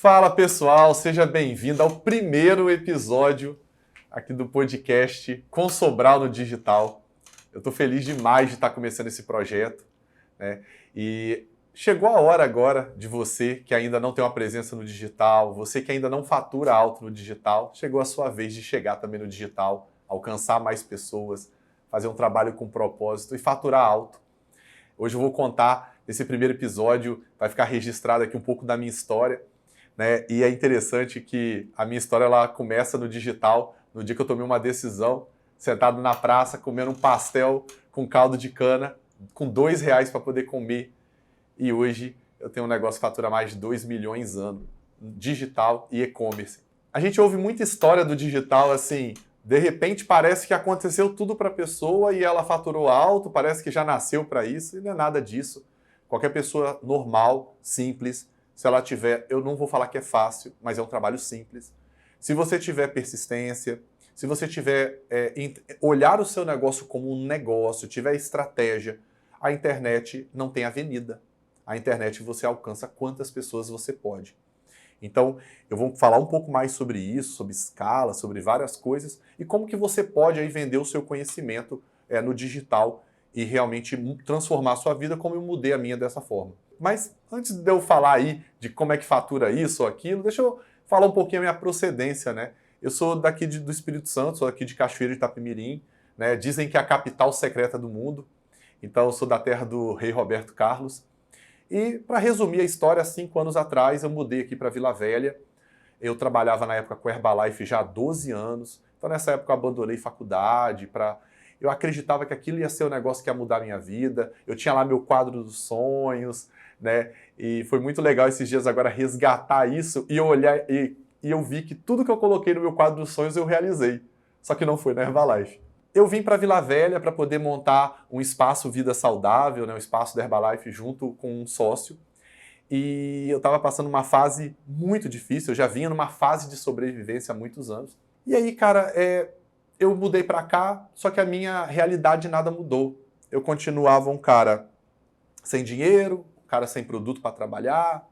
Fala pessoal, seja bem-vindo ao primeiro episódio aqui do podcast Com Sobral no Digital. Eu estou feliz demais de estar começando esse projeto, né? E chegou a hora agora de você que ainda não tem uma presença no digital, você que ainda não fatura alto no digital, chegou a sua vez de chegar também no digital, alcançar mais pessoas, fazer um trabalho com propósito e faturar alto. Hoje eu vou contar, nesse primeiro episódio, vai ficar registrado aqui um pouco da minha história, né? E é interessante que a minha história ela começa no digital, no dia que eu tomei uma decisão, sentado na praça, comendo um pastel com caldo de cana, com R$ 2 para poder comer. E hoje eu tenho um negócio que fatura mais de 2 milhões ano, digital e e-commerce. A gente ouve muita história do digital assim, de repente parece que aconteceu tudo para a pessoa e ela faturou alto, parece que já nasceu para isso, e não é nada disso. Qualquer pessoa normal, simples, se ela tiver, eu não vou falar que é fácil, mas é um trabalho simples. Se você tiver persistência, se você tiver olhar o seu negócio como um negócio, tiver estratégia, a internet não tem avenida. A internet você alcança quantas pessoas você pode. Então, eu vou falar um pouco mais sobre isso, sobre escala, sobre várias coisas e como que você pode aí vender o seu conhecimento no digital e realmente transformar a sua vida como eu mudei a minha dessa forma. Mas antes de eu falar aí de como é que fatura isso ou aquilo, deixa eu falar um pouquinho a minha procedência, né? Eu sou daqui do Espírito Santo, sou aqui de Cachoeiro de Itapemirim, né? Dizem que é a capital secreta do mundo, então eu sou da terra do rei Roberto Carlos. E para resumir a história, 5 anos atrás eu mudei aqui para Vila Velha. Eu trabalhava na época com Herbalife já há 12 anos, então nessa época eu abandonei faculdade eu acreditava que aquilo ia ser um negócio que ia mudar a minha vida. Eu tinha lá meu quadro dos sonhos, né? E foi muito legal esses dias agora resgatar isso e eu olhar e eu vi que tudo que eu coloquei no meu quadro dos sonhos eu realizei. Só que não foi na Herbalife. Eu vim para Vila Velha para poder montar um espaço Vida Saudável, né? Um espaço da Herbalife junto com um sócio. E eu estava passando uma fase muito difícil, eu já vinha numa fase de sobrevivência há muitos anos. E aí, cara, eu mudei para cá, só que a minha realidade nada mudou. Eu continuava um cara sem dinheiro, um cara sem produto para trabalhar.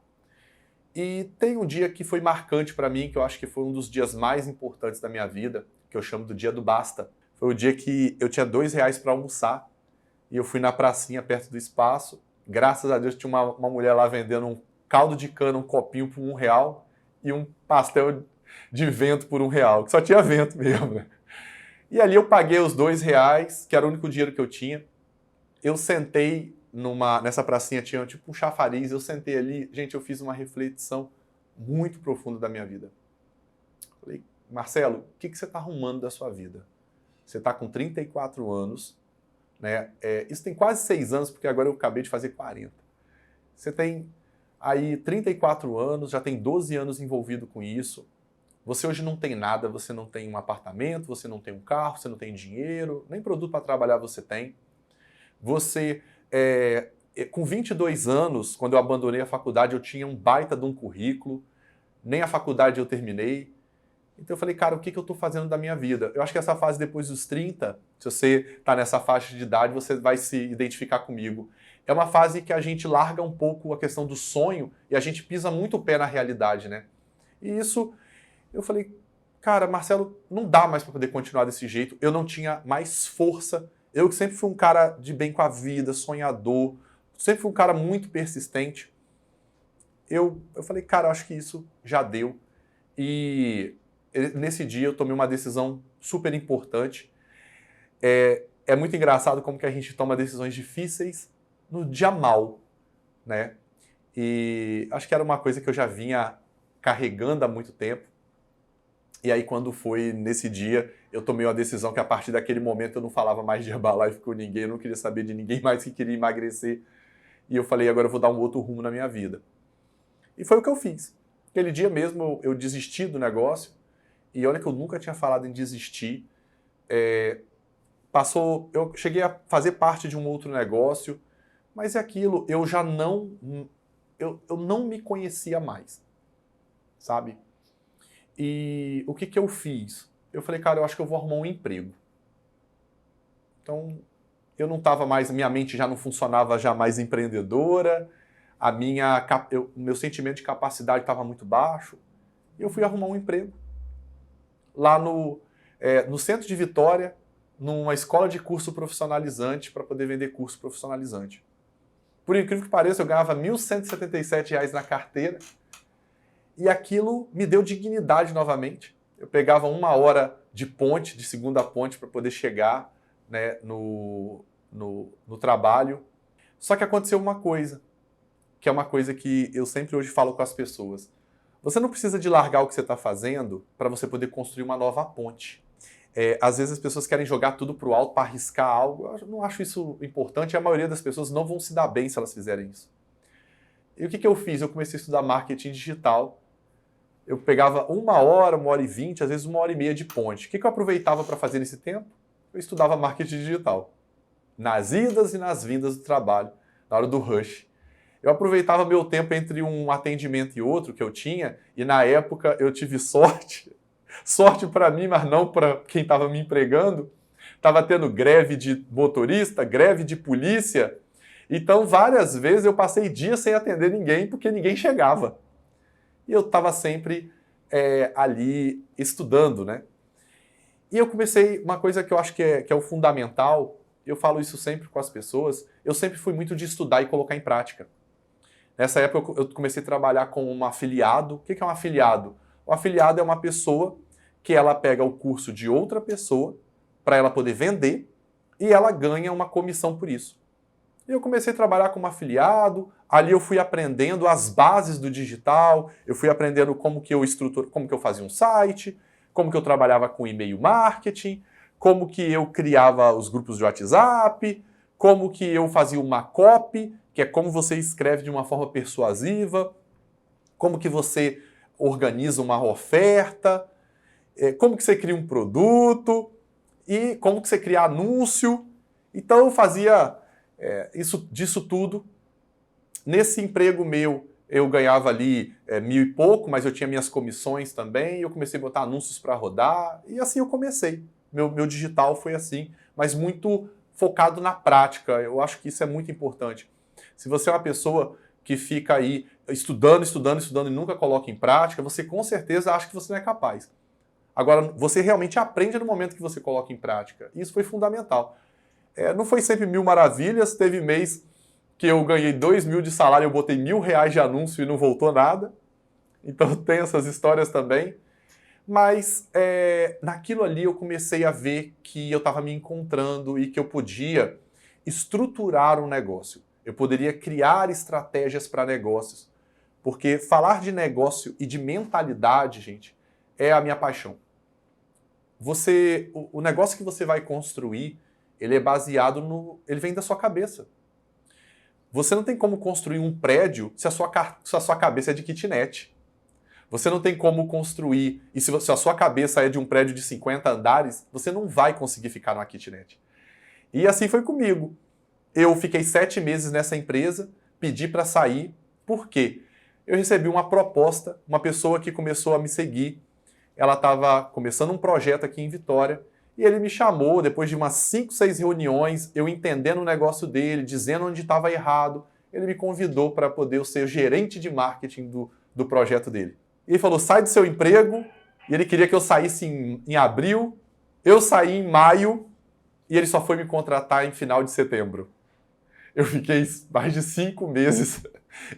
E tem um dia que foi marcante para mim, que eu acho que foi um dos dias mais importantes da minha vida, que eu chamo do dia do basta. Foi o dia que eu tinha R$ 2 para almoçar e eu fui na pracinha perto do espaço. Graças a Deus tinha uma mulher lá vendendo um caldo de cana, um copinho por R$ 1 e um pastel de vento por R$ 1, que só tinha vento mesmo, né? E ali eu paguei os R$ 2, que era o único dinheiro que eu tinha. Eu sentei nessa pracinha, tinha tipo um chafariz, eu sentei ali, gente, eu fiz uma reflexão muito profunda da minha vida. Falei, Marcelo, o que você está arrumando da sua vida? Você está com 34 anos, né? Isso tem quase 6 anos, porque agora eu acabei de fazer 40. Você tem aí 34 anos, já tem 12 anos envolvido com isso. Você hoje não tem nada, você não tem um apartamento, você não tem um carro, você não tem dinheiro, nem produto para trabalhar você tem. Você, com 22 anos, quando eu abandonei a faculdade, eu tinha um baita de um currículo, nem a faculdade eu terminei. Então eu falei, cara, o que eu estou fazendo da minha vida? Eu acho que essa fase depois dos 30, se você está nessa faixa de idade, você vai se identificar comigo. É uma fase que a gente larga um pouco a questão do sonho e a gente pisa muito o pé na realidade, né? E isso, eu falei, cara, Marcelo, não dá mais para poder continuar desse jeito. Eu não tinha mais força. Eu que sempre fui um cara de bem com a vida, sonhador, sempre fui um cara muito persistente. Eu falei, cara, acho que isso já deu. E nesse dia eu tomei uma decisão super importante. É muito engraçado como que a gente toma decisões difíceis no dia mal, né? E acho que era uma coisa que eu já vinha carregando há muito tempo. E aí quando foi nesse dia, eu tomei uma decisão que a partir daquele momento eu não falava mais de Herbalife com ninguém, eu não queria saber de ninguém mais que queria emagrecer. E eu falei, agora eu vou dar um outro rumo na minha vida. E foi o que eu fiz. Aquele dia mesmo eu desisti do negócio. E olha que eu nunca tinha falado em desistir. Eu cheguei a fazer parte de um outro negócio, mas é aquilo, eu não me conhecia mais, sabe? E o que eu fiz? Eu falei, cara, eu acho que eu vou arrumar um emprego. Então, eu não estava mais, minha mente já não funcionava já mais empreendedora, o meu sentimento de capacidade estava muito baixo, e eu fui arrumar um emprego lá no centro de Vitória, numa escola de curso profissionalizante, para poder vender curso profissionalizante. Por incrível que pareça, eu ganhava R$ 1.177 na carteira, e aquilo me deu dignidade novamente. Eu pegava 1 hora de ponte, de segunda ponte, para poder chegar, né, no trabalho. Só que aconteceu uma coisa, que é uma coisa que eu sempre hoje falo com as pessoas. Você não precisa de largar o que você está fazendo para você poder construir uma nova ponte. Às vezes as pessoas querem jogar tudo para o alto para arriscar algo. Eu não acho isso importante, e a maioria das pessoas não vão se dar bem se elas fizerem isso. E o que eu fiz? Eu comecei a estudar marketing digital. Eu pegava 1 hora, 1h20, às vezes 1h30 de ponte. O que eu aproveitava para fazer nesse tempo? Eu estudava marketing digital. Nas idas e nas vindas do trabalho, na hora do rush. Eu aproveitava meu tempo entre um atendimento e outro que eu tinha, e na época eu tive sorte. Sorte para mim, mas não para quem estava me empregando. Estava tendo greve de motorista, greve de polícia. Então, várias vezes eu passei dias sem atender ninguém, porque ninguém chegava. E eu estava sempre ali estudando, né? E eu comecei, uma coisa que eu acho que é o fundamental, eu falo isso sempre com as pessoas, eu sempre fui muito de estudar e colocar em prática. Nessa época eu comecei a trabalhar com um afiliado. O que é um afiliado? O afiliado é uma pessoa que ela pega o curso de outra pessoa para ela poder vender e ela ganha uma comissão por isso. E eu comecei a trabalhar como afiliado, ali eu fui aprendendo as bases do digital, eu fui aprendendo como que eu fazia um site, como que eu trabalhava com e-mail marketing, como que eu criava os grupos de WhatsApp, como que eu fazia uma copy, que é como você escreve de uma forma persuasiva, como que você organiza uma oferta, como que você cria um produto e como que você cria anúncio. Então eu fazia disso tudo. Nesse emprego meu, eu ganhava ali 1.000 e pouco, mas eu tinha minhas comissões também, e eu comecei a botar anúncios para rodar, e assim eu comecei. Meu digital foi assim, mas muito focado na prática. Eu acho que isso é muito importante. Se você é uma pessoa que fica aí estudando e nunca coloca em prática, você com certeza acha que você não é capaz. Agora, você realmente aprende no momento que você coloca em prática. Isso foi fundamental. Não foi sempre mil maravilhas, teve mês que eu ganhei 2.000 de salário, eu botei R$ 1.000 de anúncio e não voltou nada. Então tem essas histórias também. Mas naquilo ali eu comecei a ver que eu estava me encontrando e que eu podia estruturar um negócio. Eu poderia criar estratégias para negócios. Porque falar de negócio e de mentalidade, gente, é a minha paixão. O negócio que você vai construir, ele é baseado ele vem da sua cabeça. Você não tem como construir um prédio se a sua cabeça é de kitnet. Você não tem como construir, e se a sua cabeça é de um prédio de 50 andares, você não vai conseguir ficar numa kitnet. E assim foi comigo. Eu fiquei 7 meses nessa empresa, pedi para sair. Por quê? Eu recebi uma proposta, uma pessoa que começou a me seguir. Ela estava começando um projeto aqui em Vitória, e ele me chamou, depois de umas 5, 6 reuniões, eu entendendo o negócio dele, dizendo onde estava errado, ele me convidou para poder ser o gerente de marketing do projeto dele. E ele falou, sai do seu emprego, e ele queria que eu saísse em abril, eu saí em maio, e ele só foi me contratar em final de setembro. Eu fiquei mais de 5 meses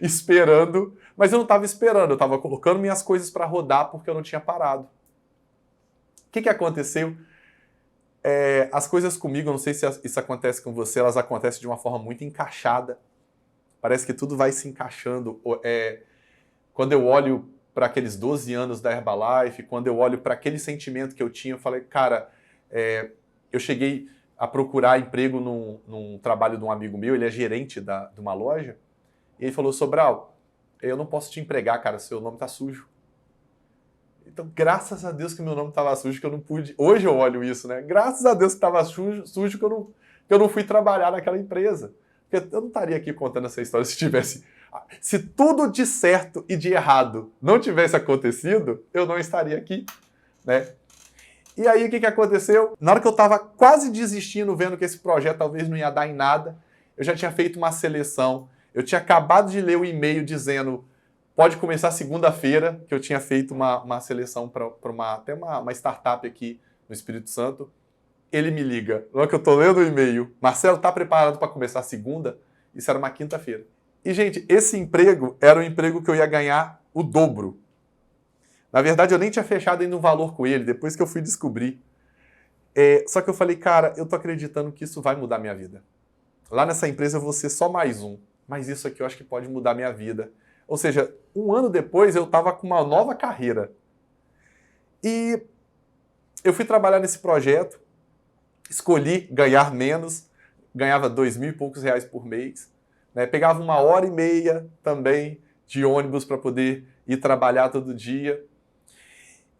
esperando, mas eu não estava esperando, eu estava colocando minhas coisas para rodar porque eu não tinha parado. O que aconteceu? As coisas comigo, eu não sei se isso acontece com você, elas acontecem de uma forma muito encaixada. Parece que tudo vai se encaixando. Quando eu olho para aqueles 12 anos da Herbalife, quando eu olho para aquele sentimento que eu tinha, eu falei, cara, eu cheguei a procurar emprego num trabalho de um amigo meu, ele é gerente de uma loja, e ele falou, Sobral, eu não posso te empregar, cara, seu nome tá sujo. Então, graças a Deus que meu nome estava sujo, que eu não pude... Hoje eu olho isso, né? Graças a Deus que estava sujo que eu não fui trabalhar naquela empresa. Porque eu não estaria aqui contando essa história se tudo de certo e de errado não tivesse acontecido, eu não estaria aqui, né? E aí, o que aconteceu? Na hora que eu estava quase desistindo, vendo que esse projeto talvez não ia dar em nada, eu já tinha feito uma seleção Eu tinha acabado de ler o e-mail dizendo pode começar segunda-feira, que eu tinha feito uma seleção para até uma startup aqui no Espírito Santo. Ele me liga, na hora que eu estou lendo o e-mail, Marcelo, está preparado para começar segunda? Isso era uma quinta-feira. E, gente, esse emprego era um emprego que eu ia ganhar o dobro. Na verdade, eu nem tinha fechado ainda um valor com ele, depois que eu fui descobrir. Só que eu falei, cara, eu tô acreditando que isso vai mudar minha vida. Lá nessa empresa eu vou ser só mais um, mas isso aqui eu acho que pode mudar minha vida. Ou seja, um ano depois eu estava com uma nova carreira. E eu fui trabalhar nesse projeto, escolhi ganhar menos, ganhava 2.000 e poucos reais por mês, né? Pegava 1h30 também de ônibus para poder ir trabalhar todo dia.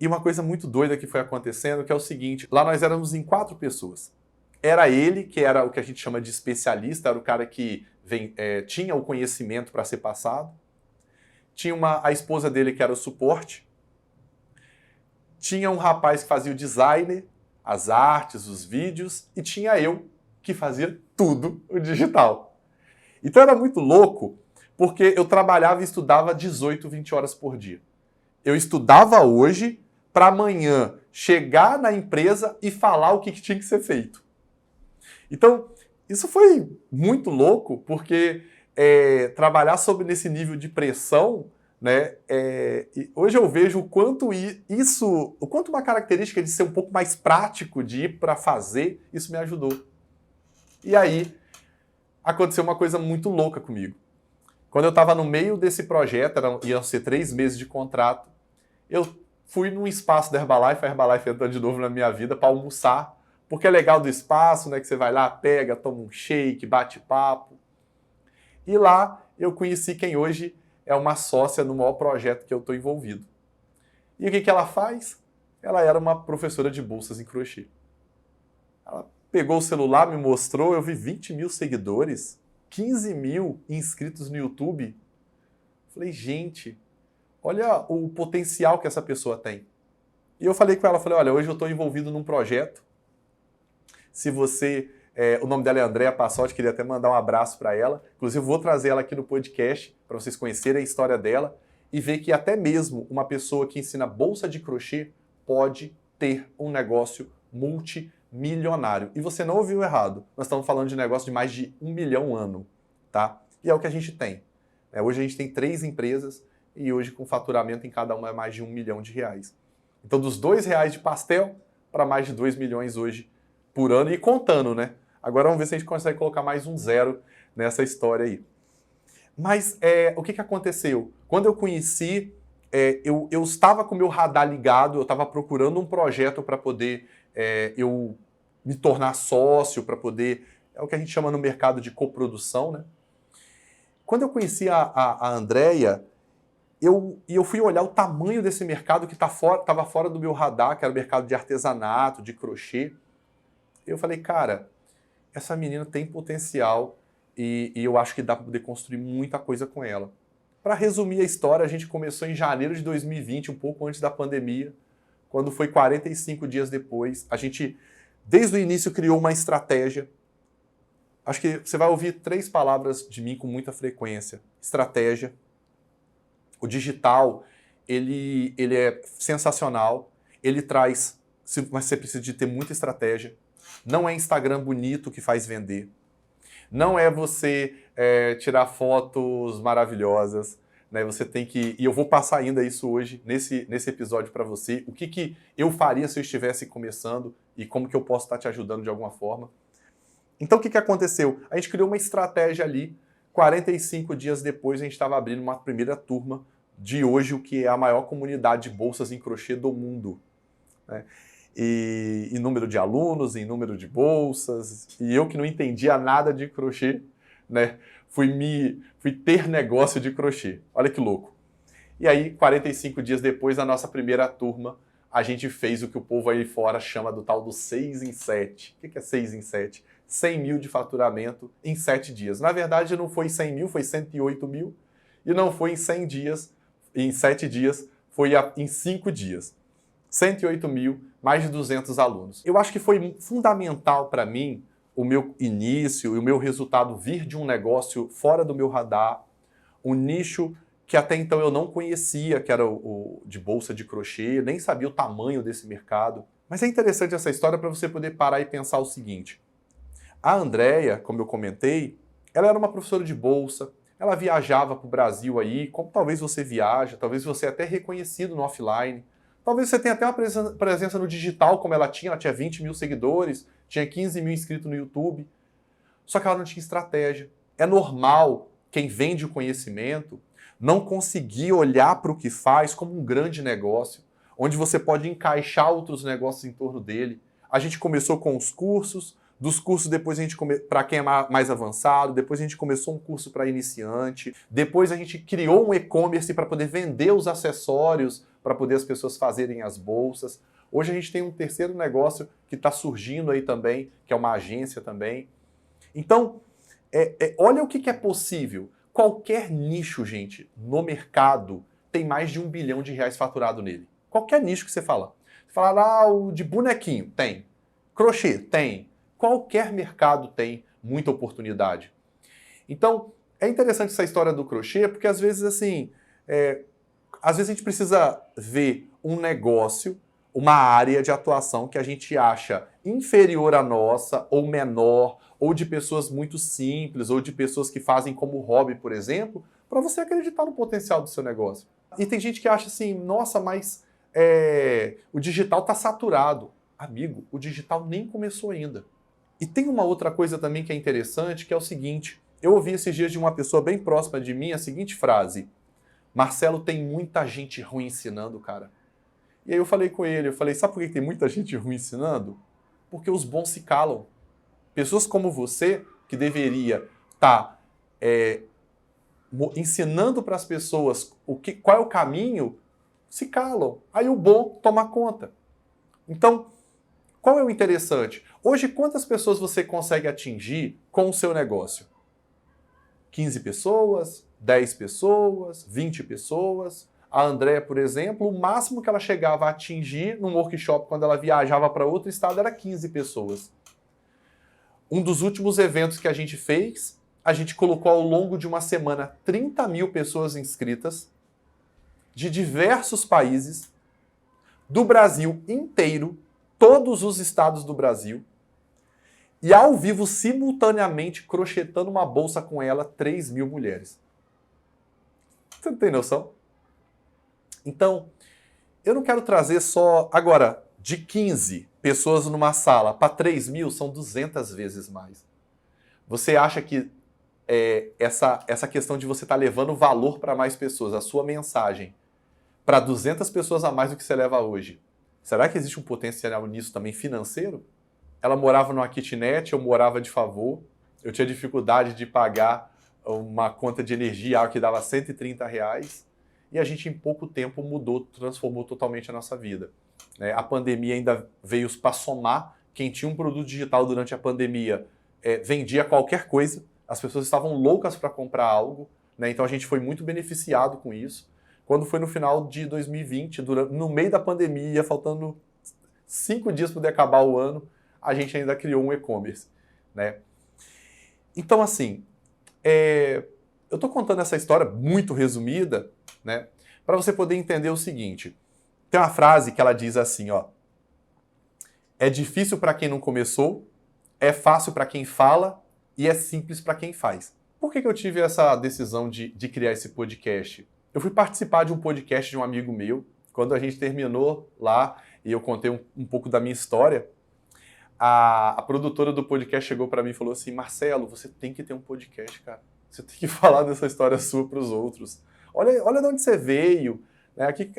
E uma coisa muito doida que foi acontecendo, que é o seguinte, lá nós éramos em 4 pessoas. Era ele, que era o que a gente chama de especialista, era o cara que tinha o conhecimento para ser passado. Tinha a esposa dele, que era o suporte. Tinha um rapaz que fazia o design, as artes, os vídeos. E tinha eu, que fazia tudo o digital. Então era muito louco, porque eu trabalhava e estudava 18, 20 horas por dia. Eu estudava hoje para amanhã chegar na empresa e falar o que tinha que ser feito. Então, isso foi muito louco, porque trabalhar nesse nível de pressão, né, hoje eu vejo o quanto uma característica de ser um pouco mais prático, de ir para fazer, isso me ajudou. E aí, aconteceu uma coisa muito louca comigo. Quando eu estava no meio desse projeto, iam ser 3 meses de contrato, eu fui num espaço da Herbalife, a Herbalife entrando de novo na minha vida para almoçar, porque é legal do espaço, né, que você vai lá, pega, toma um shake, bate papo. E lá eu conheci quem hoje é uma sócia no maior projeto que eu estou envolvido. E o que ela faz? Ela era uma professora de bolsas em crochê. Ela pegou o celular, me mostrou, eu vi 20.000 seguidores, 15.000 inscritos no YouTube. Falei, gente, olha o potencial que essa pessoa tem. E eu falei com ela, olha, hoje eu estou envolvido num projeto. Se você... o nome dela é Andréa Passotti, queria até mandar um abraço para ela. Inclusive, vou trazer ela aqui no podcast para vocês conhecerem a história dela e ver que até mesmo uma pessoa que ensina bolsa de crochê pode ter um negócio multimilionário. E você não ouviu errado. Nós estamos falando de negócio de mais de 1 milhão ano, tá? E é o que a gente tem. Hoje a gente tem 3 empresas e hoje com faturamento em cada uma é mais de 1 milhão de reais. Então, dos R$2 de pastel para mais de 2 milhões hoje por ano e contando, né? Agora vamos ver se a gente consegue colocar mais um 0 nessa história aí. Mas o que aconteceu? Quando eu conheci, eu estava com o meu radar ligado, eu estava procurando um projeto para poder eu me tornar sócio, para poder... É o que a gente chama no mercado de coprodução, né? Quando eu conheci a Andréia, eu fui olhar o tamanho desse mercado que estava fora do meu radar, que era o mercado de artesanato, de crochê. Eu falei, cara, essa menina tem potencial e eu acho que dá para poder construir muita coisa com ela. Para resumir a história, a gente começou em janeiro de 2020, um pouco antes da pandemia, quando foi 45 dias depois. A gente, desde o início, criou uma estratégia. Acho que você vai ouvir 3 palavras de mim com muita frequência. Estratégia. O digital, ele é sensacional. Ele traz, mas você precisa de ter muita estratégia. Não é Instagram bonito que faz vender. Não é você tirar fotos maravilhosas. Né? Você tem que... E eu vou passar ainda isso hoje, nesse episódio para você. O que eu faria se eu estivesse começando e como que eu posso estar te ajudando de alguma forma. Então, o que aconteceu? A gente criou uma estratégia ali. 45 dias depois, a gente estava abrindo uma primeira turma de hoje, o que é a maior comunidade de bolsas em crochê do mundo. Né? E em número de alunos, em número de bolsas, e eu que não entendia nada de crochê, né, fui ter negócio de crochê. Olha que louco. E aí, 45 dias depois da nossa primeira turma, a gente fez o que o povo aí fora chama do tal do 6 em 7. O que é 6 em 7? 100 mil de faturamento em 7 dias. Na verdade, não foi 100 mil, foi 108 mil, e não foi em 100 dias, em 7 dias, foi em 5 dias. 108 mil, mais de 200 alunos. Eu acho que foi fundamental para mim o meu início e o meu resultado vir de um negócio fora do meu radar, um nicho que até então eu não conhecia, que era o de bolsa de crochê, nem sabia o tamanho desse mercado. Mas é interessante essa história para você poder parar e pensar o seguinte. A Andrea, como eu comentei, ela era uma professora de bolsa, ela viajava para o Brasil aí, como talvez você viaja, talvez você é até reconhecido no offline, talvez você tenha até uma presença no digital como ela tinha 20 mil seguidores, tinha 15 mil inscritos no YouTube, só que ela não tinha estratégia. É normal quem vende o conhecimento não conseguir olhar para o que faz como um grande negócio, onde você pode encaixar outros negócios em torno dele. A gente começou com os cursos, dos cursos depois a gente para quem é mais avançado, depois a gente começou um curso para iniciante, depois a gente criou um e-commerce para poder vender os acessórios, para poder as pessoas fazerem as bolsas. Hoje a gente tem um terceiro negócio que está surgindo aí também, que é uma agência também. Então, olha o que é possível. Qualquer nicho, gente, no mercado tem mais de R$ 1 bilhão faturado nele. Qualquer nicho que você fala. Você fala, o de bonequinho, tem. Crochê, tem. Qualquer mercado tem muita oportunidade. Então, é interessante essa história do crochê, porque às vezes, assim, às vezes a gente precisa ver um negócio, uma área de atuação que a gente acha inferior à nossa, ou menor, ou de pessoas muito simples, ou de pessoas que fazem como hobby, por exemplo, para você acreditar no potencial do seu negócio. E tem gente que acha assim, nossa, mas o digital está saturado. Amigo, o digital nem começou ainda. E tem uma outra coisa também que é interessante, que é o seguinte, eu ouvi esses dias de uma pessoa bem próxima de mim a seguinte frase, Marcelo, tem muita gente ruim ensinando, cara. E aí eu falei com ele, sabe por que tem muita gente ruim ensinando? Porque os bons se calam. Pessoas como você, que deveria estar ensinando para as pessoas qual é o caminho, se calam. Aí o bom toma conta. Então, qual é o interessante? Hoje, quantas pessoas você consegue atingir com o seu negócio? 15 pessoas, 10 pessoas, 20 pessoas. A Andrea, por exemplo, o máximo que ela chegava a atingir num workshop quando ela viajava para outro estado era 15 pessoas. Um dos últimos eventos que a gente fez, a gente colocou ao longo de uma semana 30 mil pessoas inscritas, de diversos países, do Brasil inteiro, todos os estados do Brasil, e ao vivo, simultaneamente, crochetando uma bolsa com ela, 3 mil mulheres. Você não tem noção? Então, eu não quero trazer só... Agora, de 15 pessoas numa sala para 3 mil, são 200 vezes mais. Você acha que essa questão de você estar levando valor para mais pessoas, a sua mensagem, para 200 pessoas a mais do que você leva hoje, será que existe um potencial nisso também financeiro? Ela morava numa kitnet, eu morava de favor, eu tinha dificuldade de pagar uma conta de energia que dava R$130, e a gente em pouco tempo mudou, transformou totalmente a nossa vida. A pandemia ainda veio para somar, quem tinha um produto digital durante a pandemia vendia qualquer coisa, as pessoas estavam loucas para comprar algo, então a gente foi muito beneficiado com isso. Quando foi no final de 2020, no meio da pandemia, faltando 5 dias para poder acabar o ano, a gente ainda criou um e-commerce. Então, assim, eu estou contando essa história muito resumida, para você poder entender o seguinte. Tem uma frase que ela diz assim, é difícil para quem não começou, é fácil para quem fala e é simples para quem faz. Por que eu tive essa decisão de criar esse podcast? Eu fui participar de um podcast de um amigo meu, quando a gente terminou lá e eu contei um pouco da minha história, a produtora do podcast chegou para mim e falou assim, Marcelo, você tem que ter um podcast, cara. Você tem que falar dessa história sua para os outros. Olha de onde você veio.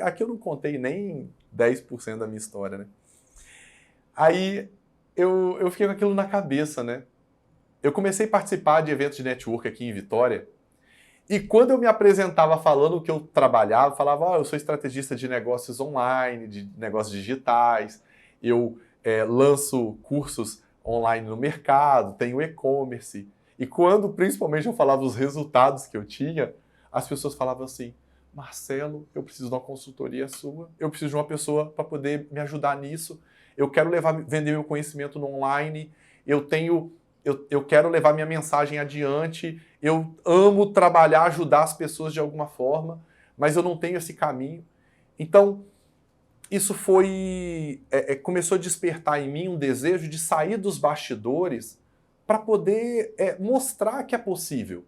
Aqui eu não contei nem 10% da minha história. Aí eu fiquei com aquilo na cabeça. Eu comecei a participar de eventos de network aqui em Vitória. E quando eu me apresentava falando o que eu trabalhava, falava, eu sou estrategista de negócios online, de negócios digitais, eu lanço cursos online no mercado, tenho e-commerce. E quando, principalmente, eu falava os resultados que eu tinha, as pessoas falavam assim, Marcelo, eu preciso de uma consultoria sua, eu preciso de uma pessoa para poder me ajudar nisso, eu quero vender meu conhecimento no online, eu tenho eu quero levar minha mensagem adiante, eu amo trabalhar, ajudar as pessoas de alguma forma, mas eu não tenho esse caminho. Então, isso começou a despertar em mim um desejo de sair dos bastidores para poder mostrar que é possível,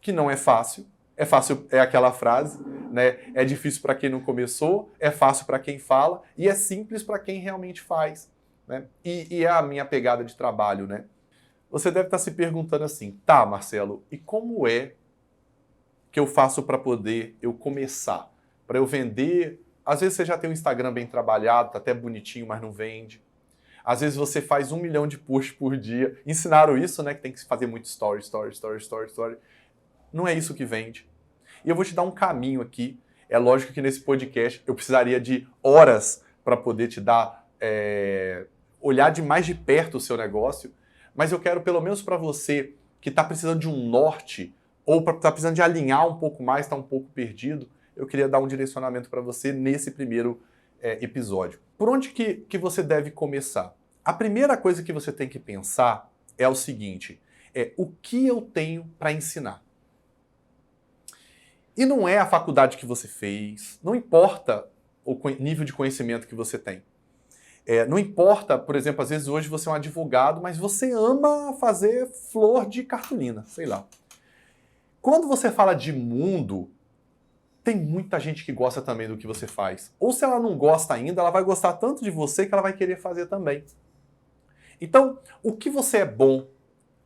que não é fácil. É fácil, é aquela frase, né? É difícil para quem não começou, é fácil para quem fala e é simples para quem realmente faz, né? E é a minha pegada de trabalho, né? Você deve estar se perguntando assim, tá, Marcelo, e como é que eu faço para poder eu começar? Para eu vender? Às vezes você já tem um Instagram bem trabalhado, tá até bonitinho, mas não vende. Às vezes você faz 1 milhão de posts por dia. Ensinaram isso, né? Que tem que fazer muito story. Não é isso que vende. E eu vou te dar um caminho aqui. É lógico que nesse podcast eu precisaria de horas para poder te dar, olhar de mais de perto o seu negócio, mas eu quero pelo menos para você que está precisando de um norte ou está precisando de alinhar um pouco mais, está um pouco perdido, eu queria dar um direcionamento para você nesse primeiro episódio. Por onde que você deve começar? A primeira coisa que você tem que pensar é o seguinte, o que eu tenho para ensinar? E não é a faculdade que você fez, não importa o nível de conhecimento que você tem. Não importa, por exemplo, às vezes hoje você é um advogado, mas você ama fazer flor de cartolina, sei lá. Quando você fala de mundo, tem muita gente que gosta também do que você faz. Ou se ela não gosta ainda, ela vai gostar tanto de você que ela vai querer fazer também. Então, o que você é bom?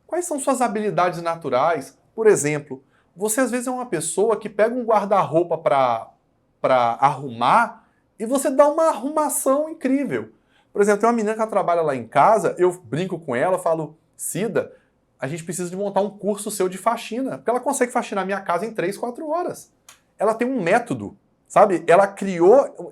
Quais são suas habilidades naturais? Por exemplo, você às vezes é uma pessoa que pega um guarda-roupa para arrumar e você dá uma arrumação incrível. Por exemplo, tem uma menina que ela trabalha lá em casa, eu brinco com ela, falo, Cida, a gente precisa de montar um curso seu de faxina, porque ela consegue faxinar minha casa em 3, 4 horas. Ela tem um método, sabe? Ela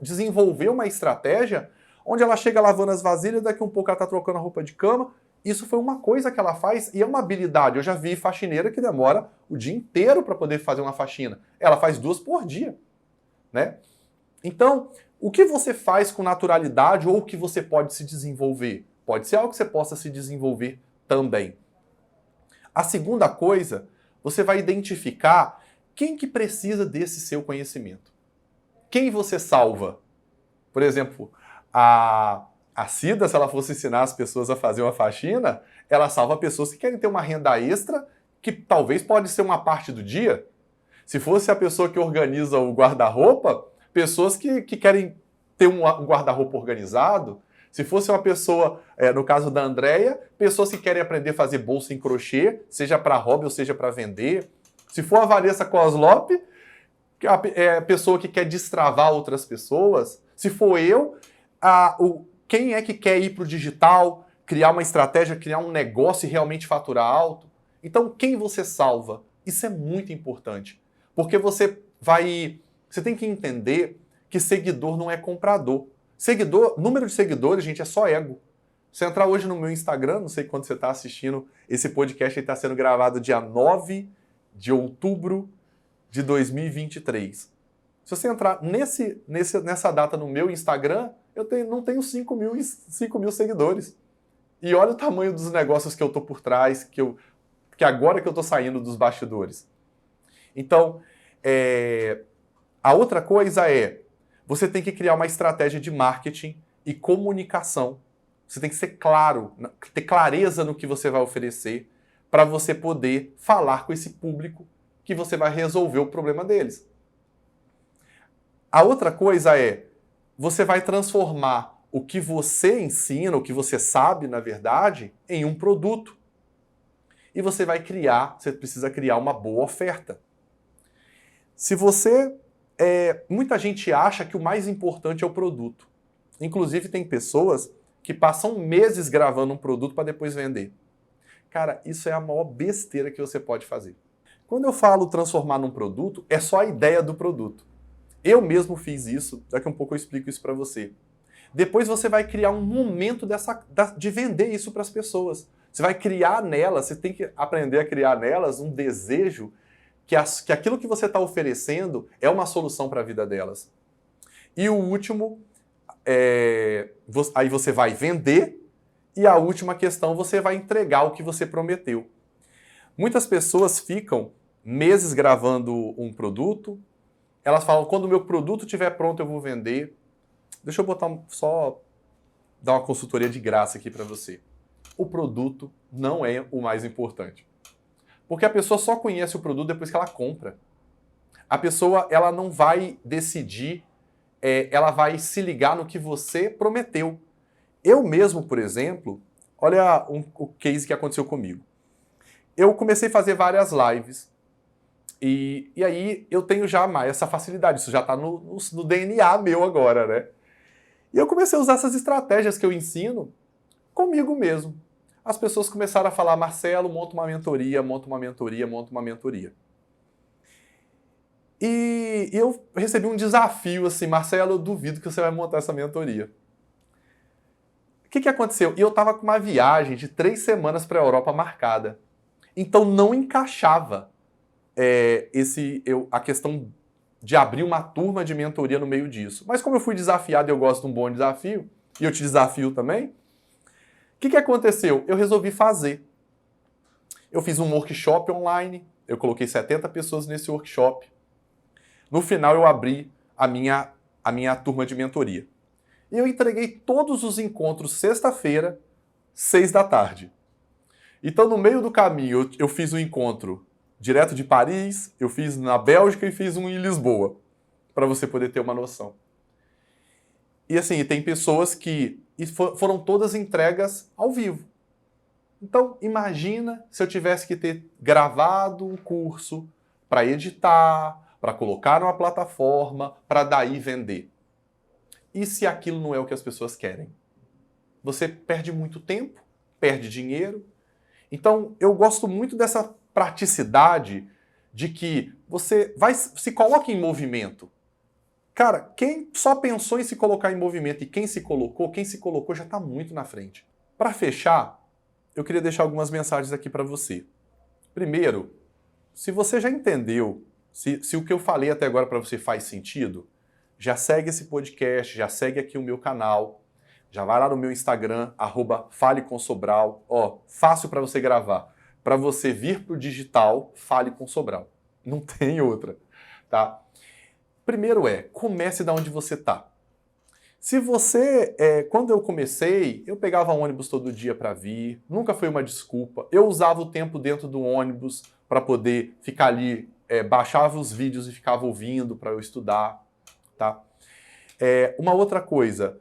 desenvolveu uma estratégia onde ela chega lavando as vasilhas, daqui um pouco ela está trocando a roupa de cama. Isso foi uma coisa que ela faz e é uma habilidade. Eu já vi faxineira que demora o dia inteiro para poder fazer uma faxina. Ela faz 2 por dia, né? Então, o que você faz com naturalidade ou o que você pode se desenvolver? Pode ser algo que você possa se desenvolver também. A segunda coisa, você vai identificar quem que precisa desse seu conhecimento. Quem você salva? Por exemplo, a Cida, se ela fosse ensinar as pessoas a fazer uma faxina, ela salva pessoas que querem ter uma renda extra, que talvez pode ser uma parte do dia. Se fosse a pessoa que organiza o guarda-roupa, pessoas que querem ter um guarda-roupa organizado. Se fosse uma pessoa, no caso da Andrea, pessoas que querem aprender a fazer bolsa em crochê, seja para hobby ou seja para vender. Se for a Vanessa Kozlop, a pessoa que quer destravar outras pessoas. Se for eu, quem é que quer ir para o digital, criar uma estratégia, criar um negócio e realmente faturar alto? Então, quem você salva? Isso é muito importante. Porque você tem que entender que seguidor não é comprador. Número de seguidores, gente, é só ego. Se entrar hoje no meu Instagram, não sei quando você está assistindo, esse podcast está sendo gravado dia 9 de outubro de 2023. Se você entrar nessa data no meu Instagram, não tenho 5 mil seguidores. E olha o tamanho dos negócios que eu estou por trás, que agora que eu estou saindo dos bastidores. Então, a outra coisa você tem que criar uma estratégia de marketing e comunicação. Você tem que ser claro, ter clareza no que você vai oferecer para você poder falar com esse público que você vai resolver o problema deles. A outra coisa você vai transformar o que você ensina, o que você sabe, na verdade, em um produto. E você precisa criar uma boa oferta. Muita gente acha que o mais importante é o produto. Inclusive, tem pessoas que passam meses gravando um produto para depois vender. Cara, isso é a maior besteira que você pode fazer. Quando eu falo transformar num produto, é só a ideia do produto. Eu mesmo fiz isso, daqui a um pouco eu explico isso para você. Depois você vai criar um momento de vender isso para as pessoas. Você vai criar nelas, você tem que aprender a criar nelas um desejo que aquilo que você está oferecendo é uma solução para a vida delas. E o último, aí você vai vender E a última questão, você vai entregar o que você prometeu. Muitas pessoas ficam meses gravando um produto, elas falam, quando o meu produto estiver pronto eu vou vender. Deixa eu só dar uma consultoria de graça aqui para você. O produto não é o mais importante. Porque a pessoa só conhece o produto depois que ela compra. A pessoa, ela não vai decidir, ela vai se ligar no que você prometeu. Eu mesmo, por exemplo, olha o case que aconteceu comigo. Eu comecei a fazer várias lives e aí eu tenho já mais essa facilidade, isso já está no DNA meu agora, né? E eu comecei a usar essas estratégias que eu ensino comigo mesmo. As pessoas começaram a falar, Marcelo, monta uma mentoria, monta uma mentoria, monta uma mentoria. E eu recebi um desafio assim, Marcelo, eu duvido que você vai montar essa mentoria. O que aconteceu? Eu estava com uma viagem de 3 semanas para a Europa marcada. Então não encaixava a questão de abrir uma turma de mentoria no meio disso. Mas como eu fui desafiado e eu gosto de um bom desafio, e eu te desafio também, o que aconteceu? Eu resolvi fazer. Eu fiz um workshop online, eu coloquei 70 pessoas nesse workshop. No final eu abri a minha turma de mentoria. E eu entreguei todos os encontros sexta-feira, 6 da tarde. Então no meio do caminho eu fiz um encontro direto de Paris, eu fiz na Bélgica e fiz um em Lisboa, para você poder ter uma noção. E assim, tem pessoas que foram todas entregas ao vivo. Então, imagina se eu tivesse que ter gravado um curso para editar, para colocar numa plataforma, para daí vender. E se aquilo não é o que as pessoas querem? Você perde muito tempo, perde dinheiro. Então, eu gosto muito dessa praticidade de que você se coloque em movimento. Cara, quem só pensou em se colocar em movimento e quem se colocou já está muito na frente. Para fechar, eu queria deixar algumas mensagens aqui para você. Primeiro, se você já entendeu, se o que eu falei até agora para você faz sentido, já segue esse podcast, já segue aqui o meu canal, já vai lá no meu Instagram, @FaleComSobral. Fácil para você gravar. Para você vir para o digital, Fale com Sobral. Não tem outra, tá? Primeiro comece da onde você está. Se você, quando eu comecei, eu pegava ônibus todo dia para vir, nunca foi uma desculpa. Eu usava o tempo dentro do ônibus para poder ficar ali, baixava os vídeos e ficava ouvindo para eu estudar, tá? Uma outra coisa,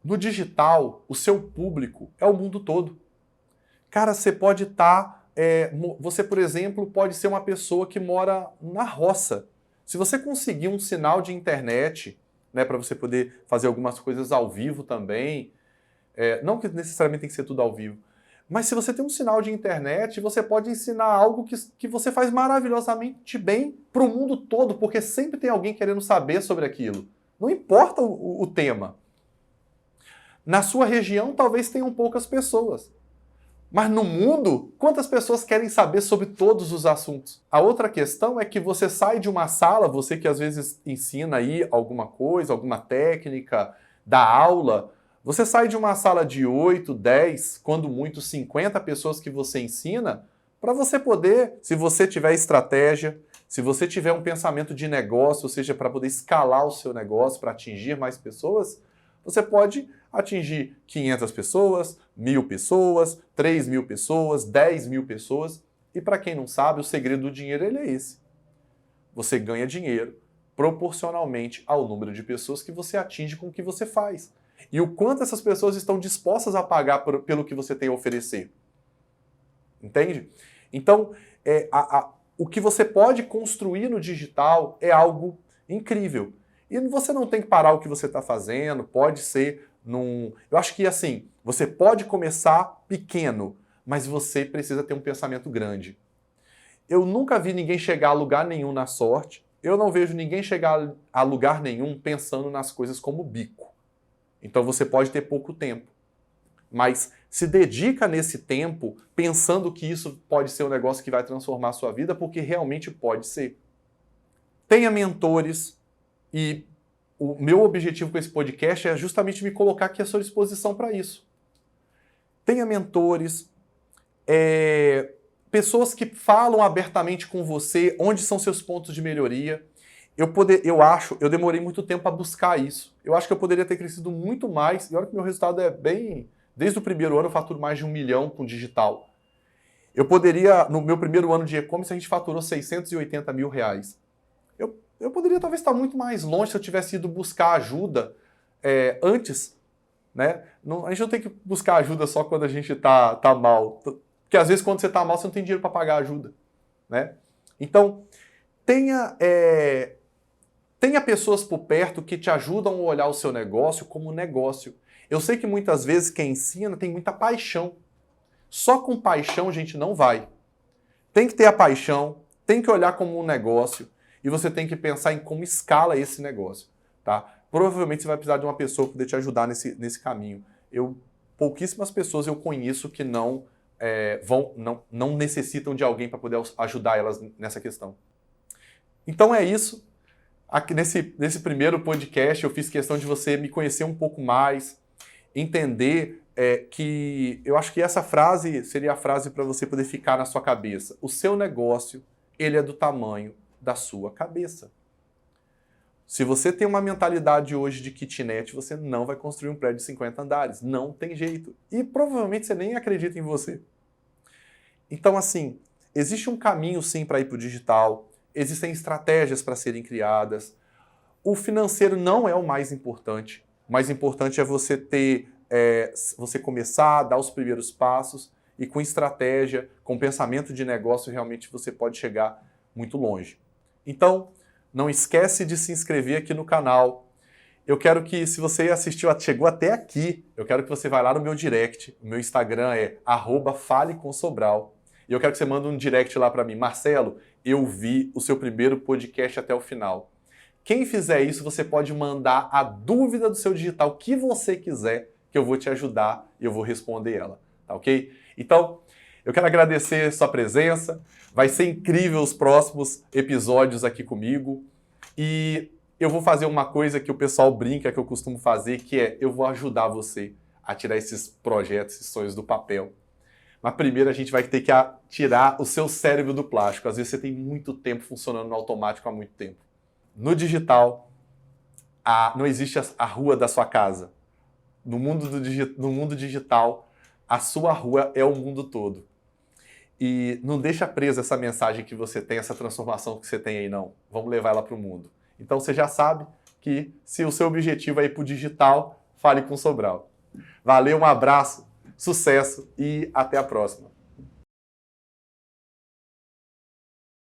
no digital, o seu público é o mundo todo. Cara, você pode estar... você, por exemplo, pode ser uma pessoa que mora na roça. Se você conseguir um sinal de internet, né, para você poder fazer algumas coisas ao vivo também, não que necessariamente tem que ser tudo ao vivo, mas se você tem um sinal de internet, você pode ensinar algo que você faz maravilhosamente bem para o mundo todo, porque sempre tem alguém querendo saber sobre aquilo. Não importa o tema. Na sua região, talvez tenham poucas pessoas. Mas no mundo, quantas pessoas querem saber sobre todos os assuntos? A outra questão é que você sai de uma sala, você que às vezes ensina aí alguma coisa, alguma técnica, dá aula, você sai de uma sala de 8, 10, quando muito 50 pessoas que você ensina, para você poder, se você tiver estratégia, se você tiver um pensamento de negócio, ou seja, para poder escalar o seu negócio, para atingir mais pessoas, você pode atingir 500 pessoas, 1.000 pessoas, 3.000 pessoas, 10.000 pessoas. E para quem não sabe, o segredo do dinheiro é esse. Você ganha dinheiro proporcionalmente ao número de pessoas que você atinge com o que você faz. E o quanto essas pessoas estão dispostas a pagar pelo que você tem a oferecer. Entende? Então, o que você pode construir no digital é algo incrível. E você não tem que parar o que você está fazendo, pode ser Eu acho que assim, você pode começar pequeno, mas você precisa ter um pensamento grande. Eu nunca vi ninguém chegar a lugar nenhum na sorte, eu não vejo ninguém chegar a lugar nenhum pensando nas coisas como bico. Então você pode ter pouco tempo, mas se dedica nesse tempo pensando que isso pode ser um negócio que vai transformar a sua vida, porque realmente pode ser. Tenha mentores. E o meu objetivo com esse podcast é justamente me colocar aqui à sua disposição para isso. tenha mentores, pessoas que falam abertamente com você onde são seus pontos de melhoria. Eu demorei muito tempo para buscar isso. Eu acho que eu poderia ter crescido muito mais, e olha que meu resultado é bem... Desde o primeiro ano eu faturo mais de 1 milhão com digital. Eu poderia, no meu primeiro ano de e-commerce, a gente faturou 680 mil reais. Eu poderia talvez estar muito mais longe se eu tivesse ido buscar ajuda antes, né? A gente não tem que buscar ajuda só quando a gente tá mal. Porque às vezes quando você tá mal, você não tem dinheiro para pagar ajuda, né? Então, tenha pessoas por perto que te ajudam a olhar o seu negócio como negócio. Eu sei que muitas vezes quem ensina tem muita paixão. Só com paixão a gente não vai. Tem que ter a paixão, tem que olhar como um negócio e você tem que pensar em como escala esse negócio, tá? Provavelmente você vai precisar de uma pessoa para poder te ajudar nesse caminho. Pouquíssimas pessoas eu conheço que não necessitam de alguém para poder ajudar elas nessa questão. Então é isso. Aqui nesse primeiro podcast eu fiz questão de você me conhecer um pouco mais, entender que eu acho que essa frase seria a frase para você poder ficar na sua cabeça. O seu negócio, ele é do tamanho da sua cabeça. Se você tem uma mentalidade hoje de kitnet, você não vai construir um prédio de 50 andares. Não tem jeito. E provavelmente você nem acredita em você. Então, assim, existe um caminho sim para ir para o digital, existem estratégias para serem criadas. O financeiro não é o mais importante. O mais importante é você você começar a dar os primeiros passos e com estratégia, com pensamento de negócio, realmente você pode chegar muito longe. Então, não esquece de se inscrever aqui no canal. Eu quero que, se você chegou até aqui, eu quero que você vá lá no meu direct. O meu Instagram é @falecomsobral. E eu quero que você mande um direct lá para mim. Marcelo, eu vi o seu primeiro podcast até o final. Quem fizer isso, você pode mandar a dúvida do seu digital que você quiser, que eu vou te ajudar e eu vou responder ela, tá ok? Então, eu quero agradecer sua presença. Vai ser incrível os próximos episódios aqui comigo. E eu vou fazer uma coisa que o pessoal brinca, que eu costumo fazer, que é eu vou ajudar você a tirar esses projetos, esses sonhos do papel. Mas primeiro a gente vai ter que tirar o seu cérebro do plástico. Às vezes você tem muito tempo funcionando no automático há muito tempo. No digital, não existe a rua da sua casa. No mundo digital, a sua rua é o mundo todo. E não deixa presa essa mensagem que você tem, essa transformação que você tem aí, não. Vamos levar ela para o mundo. Então você já sabe que se o seu objetivo é ir para o digital, fale com o Sobral. Valeu, um abraço, sucesso e até a próxima.